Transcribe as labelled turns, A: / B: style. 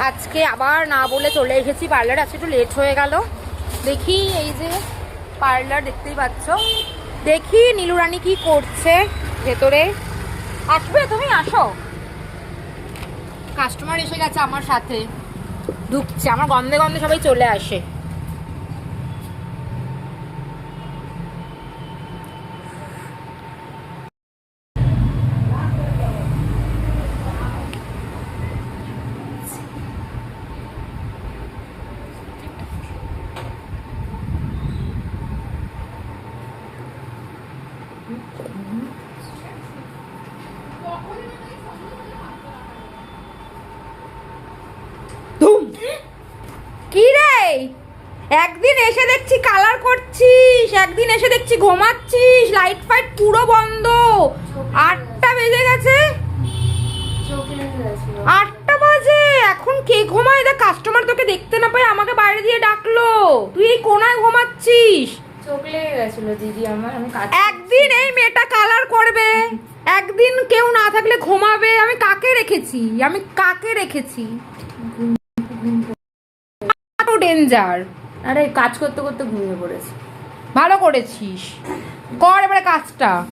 A: আজকে আবার না বলে চলে এসেছি পার্লার। আজকে একটু লেট হয়ে গেল। দেখি এই যে পার্লার দেখতেই পাচ্ছ। দেখি নীলুরানী কি করছে ভেতরে। আসবে, তুমি আসো। কাস্টমার এসে গেছে আমার সাথে, ঢুকছে। আমার গন্ধে গন্ধে সবাই চলে আসে। কি রে, একদিন এসে দেখছি কালার করছিস, একদিন এসে দেখছি ঘুমাচ্ছিস, লাইট ফাইট পুরো বন্ধ। 8টা বেজে গেছে, 8টা বাজে এখন। কে ঘুমায়? দেখ কাস্টমার তোকে দেখতে না পায়, আমাকে বাইরে দিয়ে ডাকলো। তুই এই কোনায় ঘুমাচ্ছিস।
B: চোখ লেগে গেছিল দিদি আমার, আমি
A: একদিন এই মেয়েটা কালার করবে, একদিন কেউ না থাকলে ঘুমাবে। আমি কাকে রেখেছি? ডেঞ্জার।
B: আরে কাজ করতে করতে ঘুমিয়ে পড়েছি।
A: ভালো করেছিস, কর এবারে কাজটা।